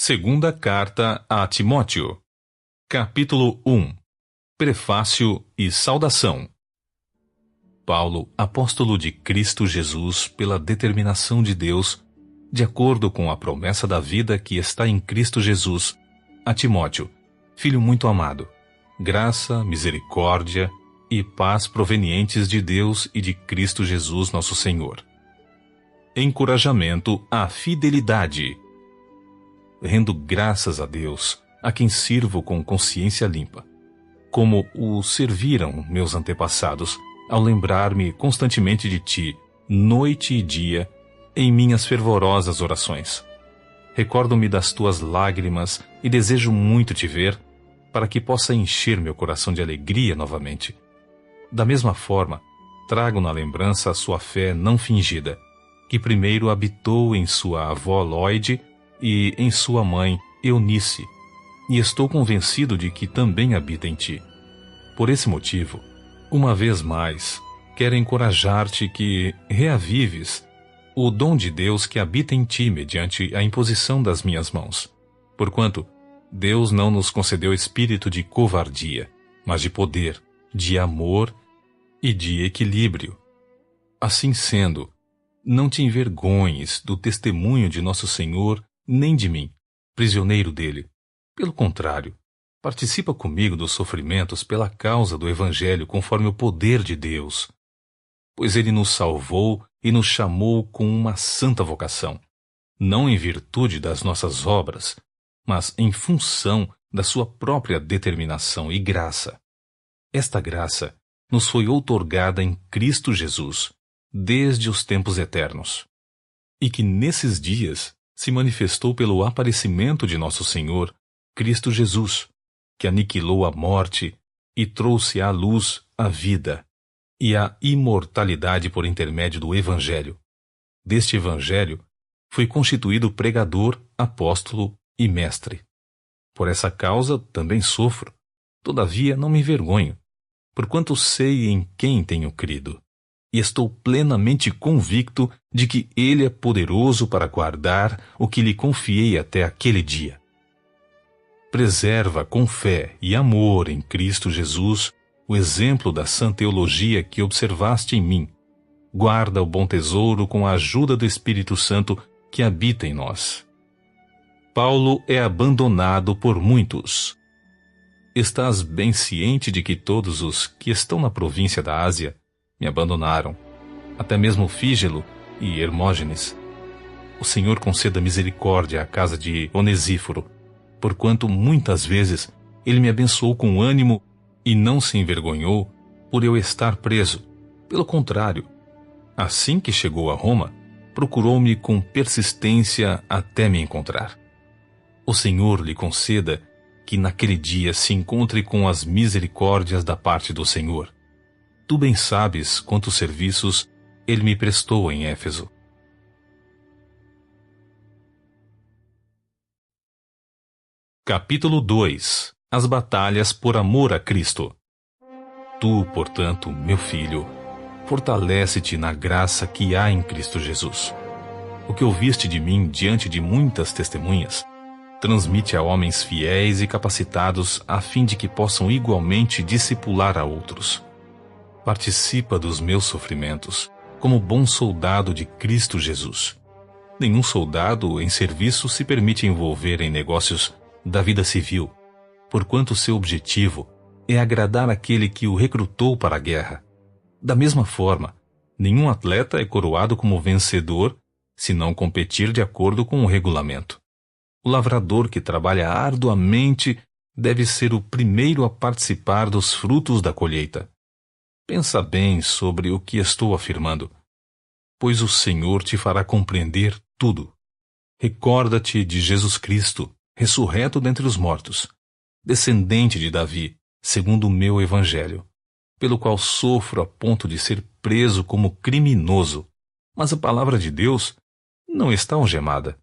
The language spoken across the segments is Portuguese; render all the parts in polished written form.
Segunda Carta a Timóteo, capítulo 1. Prefácio e saudação. Paulo, apóstolo de Cristo Jesus, pela determinação de Deus, de acordo com a promessa da vida que está em Cristo Jesus, a Timóteo, filho muito amado, graça, misericórdia e paz provenientes de Deus e de Cristo Jesus nosso Senhor. Encorajamento à fidelidade. Rendo graças a Deus, a quem sirvo com consciência limpa, como o serviram meus antepassados, ao lembrar-me constantemente de ti, noite e dia, em minhas fervorosas orações. Recordo-me das tuas lágrimas e desejo muito te ver, para que possa encher meu coração de alegria novamente. Da mesma forma, trago na lembrança a sua fé não fingida, que primeiro habitou em sua avó Lóide e em sua mãe Eunice, e estou convencido de que também habita em ti. Por esse motivo, uma vez mais, quero encorajar-te que reavives o dom de Deus que habita em ti mediante a imposição das minhas mãos. Porquanto, Deus não nos concedeu espírito de covardia, mas de poder, de amor e de equilíbrio. Assim sendo, não te envergonhes do testemunho de nosso Senhor, nem de mim, prisioneiro dele. Pelo contrário, participa comigo dos sofrimentos pela causa do Evangelho conforme o poder de Deus. Pois ele nos salvou e nos chamou com uma santa vocação, não em virtude das nossas obras, mas em função da sua própria determinação e graça. Esta graça nos foi outorgada em Cristo Jesus, desde os tempos eternos, e que nesses dias se manifestou pelo aparecimento de nosso Senhor, Cristo Jesus, que aniquilou a morte e trouxe à luz a vida e a imortalidade por intermédio do Evangelho. Deste Evangelho fui constituído pregador, apóstolo e mestre. Por essa causa também sofro, todavia não me envergonho, porquanto sei em quem tenho crido, e estou plenamente convicto de que Ele é poderoso para guardar o que lhe confiei até aquele dia. Preserva com fé e amor em Cristo Jesus o exemplo da sã teologia que observaste em mim. Guarda o bom tesouro com a ajuda do Espírito Santo que habita em nós. Paulo é abandonado por muitos. Estás bem ciente de que todos os que estão na província da Ásia me abandonaram, até mesmo Fígelo e Hermógenes. O Senhor conceda misericórdia à casa de Onesíforo, porquanto muitas vezes ele me abençoou com ânimo e não se envergonhou por eu estar preso. Pelo contrário, assim que chegou a Roma, procurou-me com persistência até me encontrar. O Senhor lhe conceda que naquele dia se encontre com as misericórdias da parte do Senhor. Tu bem sabes quantos serviços ele me prestou em Éfeso. Capítulo 2. As batalhas por amor a Cristo. Tu, portanto, meu filho, fortalece-te na graça que há em Cristo Jesus. O que ouviste de mim diante de muitas testemunhas, transmite a homens fiéis e capacitados a fim de que possam igualmente discipular a outros. Participa dos meus sofrimentos, como bom soldado de Cristo Jesus. Nenhum soldado em serviço se permite envolver em negócios da vida civil, porquanto seu objetivo é agradar aquele que o recrutou para a guerra. Da mesma forma, nenhum atleta é coroado como vencedor se não competir de acordo com o regulamento. O lavrador que trabalha arduamente deve ser o primeiro a participar dos frutos da colheita. Pensa bem sobre o que estou afirmando, pois o Senhor te fará compreender tudo. Recorda-te de Jesus Cristo, ressurreto dentre os mortos, descendente de Davi, segundo o meu Evangelho, pelo qual sofro a ponto de ser preso como criminoso, mas a palavra de Deus não está algemada.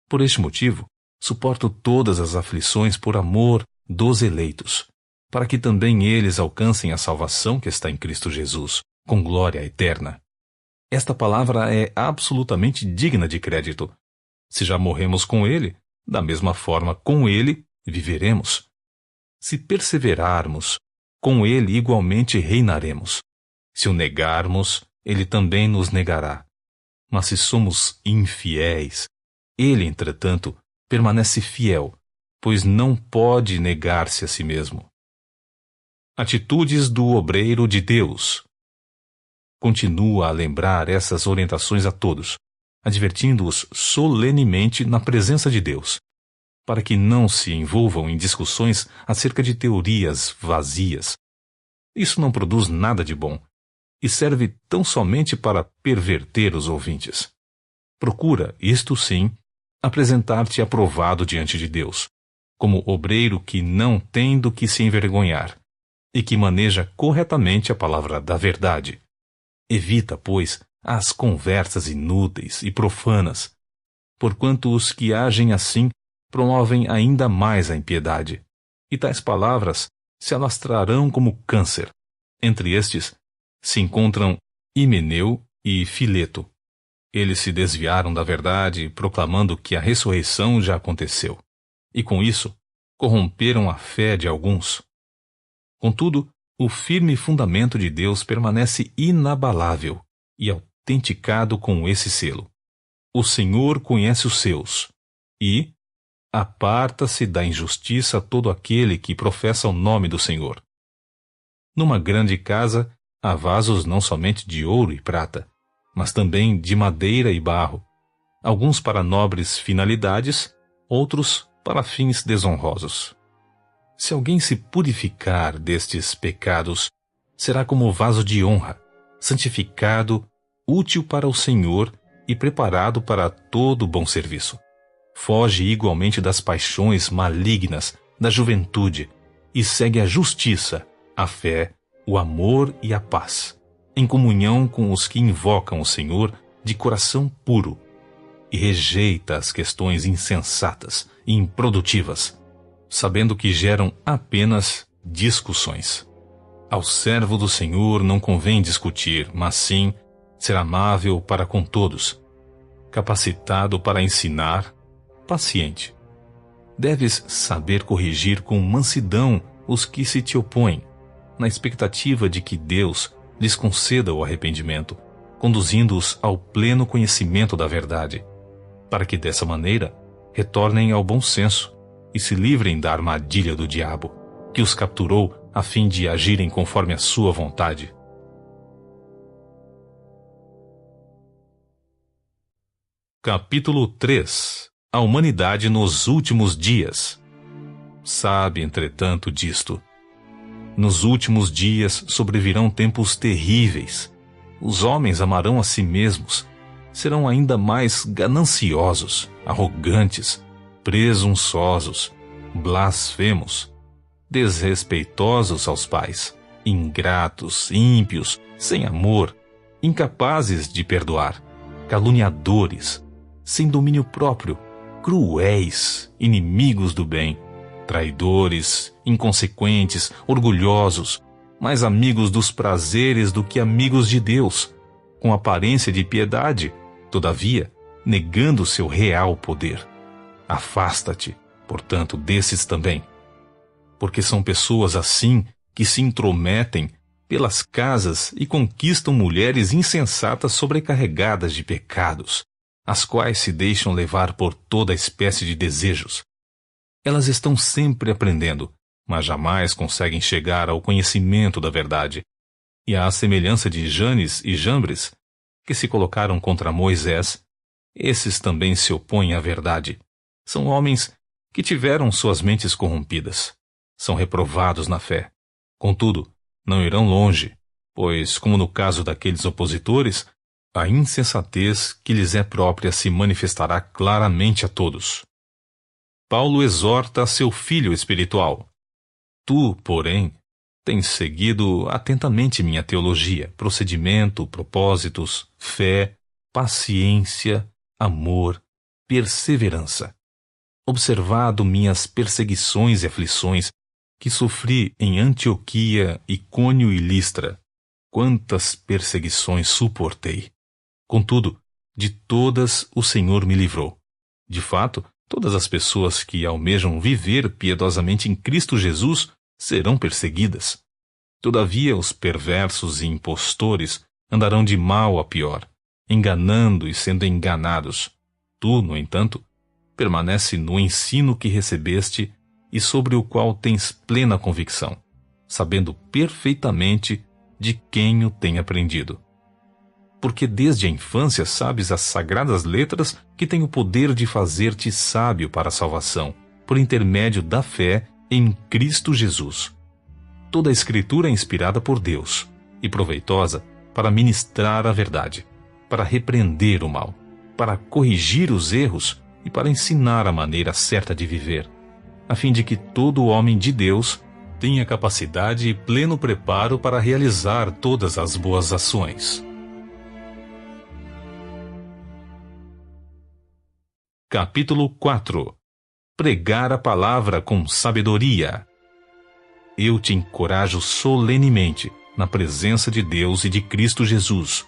Por este motivo, suporto todas as aflições por amor dos eleitos, para que também eles alcancem a salvação que está em Cristo Jesus, com glória eterna. Esta palavra é absolutamente digna de crédito. Se já morremos com ele, da mesma forma com ele viveremos. Se perseverarmos, com ele igualmente reinaremos. Se o negarmos, ele também nos negará. Mas se somos infiéis, ele, entretanto, permanece fiel, pois não pode negar-se a si mesmo. Atitudes do obreiro de Deus. Continua a lembrar essas orientações a todos, advertindo-os solenemente na presença de Deus, para que não se envolvam em discussões acerca de teorias vazias. Isso não produz nada de bom, e serve tão somente para perverter os ouvintes. Procura, isto sim, apresentar-te aprovado diante de Deus, como obreiro que não tem do que se envergonhar, e que maneja corretamente a palavra da verdade. Evita, pois, as conversas inúteis e profanas, porquanto os que agem assim promovem ainda mais a impiedade, e tais palavras se alastrarão como câncer. Entre estes se encontram Himeneu e Fileto. Eles se desviaram da verdade, proclamando que a ressurreição já aconteceu, e com isso corromperam a fé de alguns. Contudo, o firme fundamento de Deus permanece inabalável e autenticado com esse selo. O Senhor conhece os seus, e aparta-se da injustiça todo aquele que professa o nome do Senhor. Numa grande casa há vasos não somente de ouro e prata, mas também de madeira e barro, alguns para nobres finalidades, outros para fins desonrosos. Se alguém se purificar destes pecados, será como vaso de honra, santificado, útil para o Senhor e preparado para todo bom serviço. Foge igualmente das paixões malignas da juventude e segue a justiça, a fé, o amor e a paz, em comunhão com os que invocam o Senhor de coração puro, e rejeita as questões insensatas e improdutivas, sabendo que geram apenas discussões. Ao servo do Senhor não convém discutir, mas sim ser amável para com todos, capacitado para ensinar, paciente. Deves saber corrigir com mansidão os que se te opõem, na expectativa de que Deus lhes conceda o arrependimento, conduzindo-os ao pleno conhecimento da verdade, para que dessa maneira retornem ao bom senso e se livrem da armadilha do diabo, que os capturou a fim de agirem conforme a sua vontade. Capítulo 3. A humanidade nos últimos dias. Sabe, entretanto, disto. Nos últimos dias sobrevirão tempos terríveis. Os homens amarão a si mesmos, serão ainda mais gananciosos, arrogantes, presunçosos, blasfemos, desrespeitosos aos pais, ingratos, ímpios, sem amor, incapazes de perdoar, caluniadores, sem domínio próprio, cruéis, inimigos do bem, traidores, inconsequentes, orgulhosos, mais amigos dos prazeres do que amigos de Deus, com aparência de piedade, todavia, negando seu real poder. Afasta-te, portanto, desses também, porque são pessoas assim que se intrometem pelas casas e conquistam mulheres insensatas sobrecarregadas de pecados, as quais se deixam levar por toda espécie de desejos. Elas estão sempre aprendendo, mas jamais conseguem chegar ao conhecimento da verdade. E à semelhança de Janes e Jambres, que se colocaram contra Moisés, esses também se opõem à verdade. São homens que tiveram suas mentes corrompidas. São reprovados na fé. Contudo, não irão longe, pois, como no caso daqueles opositores, a insensatez que lhes é própria se manifestará claramente a todos. Paulo exorta a seu filho espiritual. Tu, porém, tens seguido atentamente minha teologia, procedimento, propósitos, fé, paciência, amor, perseverança. Observado minhas perseguições e aflições que sofri em Antioquia, Icônio e Listra. Quantas perseguições suportei! Contudo, de todas o Senhor me livrou. De fato, Todas as pessoas que almejam viver piedosamente em Cristo Jesus serão perseguidas. Todavia, os perversos e impostores andarão de mal a pior, enganando e sendo enganados. Tu, no entanto, permanece no ensino que recebeste e sobre o qual tens plena convicção, sabendo perfeitamente de quem o tem aprendido. Porque desde a infância sabes as sagradas letras que têm o poder de fazer-te sábio para a salvação, por intermédio da fé em Cristo Jesus. Toda a Escritura é inspirada por Deus e proveitosa para ministrar a verdade, para repreender o mal, para corrigir os erros e para ensinar a maneira certa de viver, a fim de que todo homem de Deus tenha capacidade e pleno preparo para realizar todas as boas ações. Capítulo 4. Pregar a palavra com sabedoria. Eu te encorajo solenemente, na presença de Deus e de Cristo Jesus,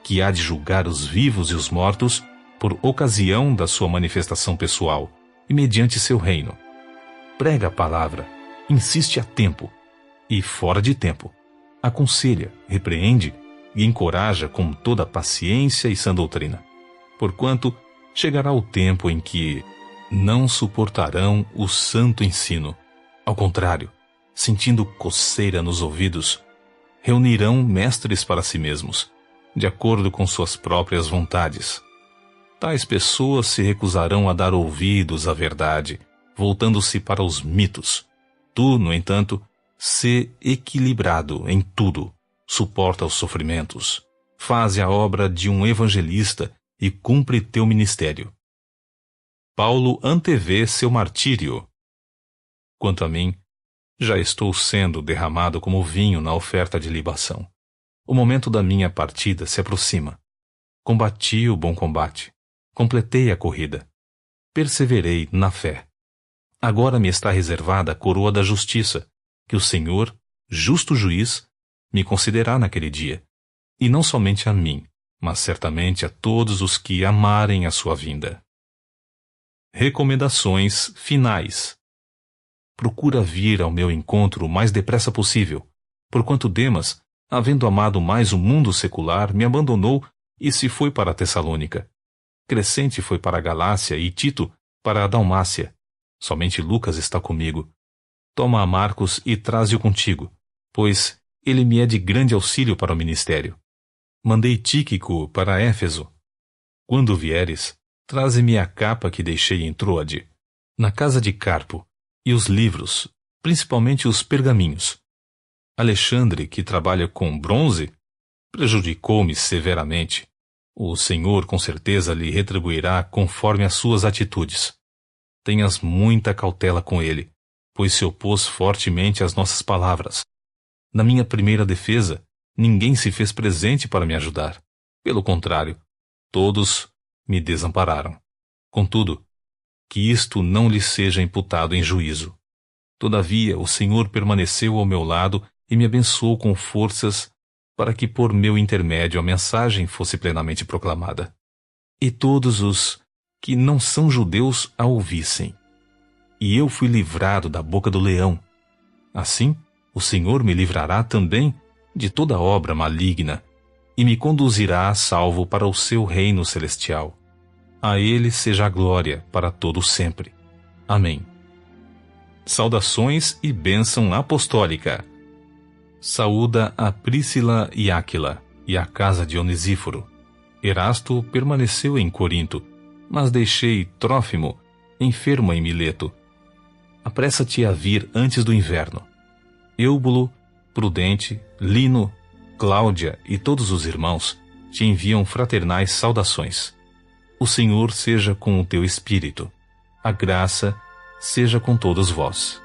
que há de julgar os vivos e os mortos por ocasião da sua manifestação pessoal e mediante seu reino. Prega a palavra, insiste a tempo e fora de tempo. Aconselha, repreende e encoraja com toda paciência e sã doutrina. Porquanto chegará o tempo em que não suportarão o santo ensino. Ao contrário, sentindo coceira nos ouvidos, reunirão mestres para si mesmos, de acordo com suas próprias vontades. Tais pessoas se recusarão a dar ouvidos à verdade, voltando-se para os mitos. Tu, no entanto, sê equilibrado em tudo, suporta os sofrimentos, faze a obra de um evangelista e cumpre teu ministério. Paulo antevê seu martírio. Quanto a mim, já estou sendo derramado como vinho na oferta de libação. O momento da minha partida se aproxima. Combati o bom combate, completei a corrida, perseverei na fé. Agora me está reservada a coroa da justiça, que o Senhor, justo juiz, me concederá naquele dia, e não somente a mim, mas certamente a todos os que amarem a sua vinda. Recomendações finais. Procura vir ao meu encontro o mais depressa possível, porquanto Demas, havendo amado mais o mundo secular, me abandonou e se foi para a Tessalônica. Crescente foi para a Galácia e Tito para a Dalmácia. Somente Lucas está comigo. Toma a Marcos e traze-o contigo, pois ele me é de grande auxílio para o ministério. Mandei Tíquico para Éfeso. Quando vieres, traze-me a capa que deixei em Troade, na casa de Carpo, e os livros, principalmente os pergaminhos. Alexandre, que trabalha com bronze, prejudicou-me severamente. O Senhor com certeza lhe retribuirá conforme as suas atitudes. Tenhas muita cautela com ele, pois se opôs fortemente às nossas palavras. Na minha primeira defesa, ninguém se fez presente para me ajudar. Pelo contrário, todos me desampararam. Contudo, que isto não lhe seja imputado em juízo. Todavia, o Senhor permaneceu ao meu lado e me abençoou com forças para que por meu intermédio a mensagem fosse plenamente proclamada. E todos os que não são judeus a ouvissem. E eu fui livrado da boca do leão. Assim, o Senhor me livrará também de toda obra maligna e me conduzirá a salvo para o seu reino celestial. A ele seja a glória para todo sempre. Amém. Saudações e bênção apostólica. Saúda a Príscila e Áquila e a casa de Onesíforo. Erasto permaneceu em Corinto, mas deixei Trófimo enfermo em Mileto. Apressa-te a vir antes do inverno. Eúbulo, Prudente, Lino, Cláudia e todos os irmãos te enviam fraternais saudações. O Senhor seja com o teu espírito. A graça seja com todos vós.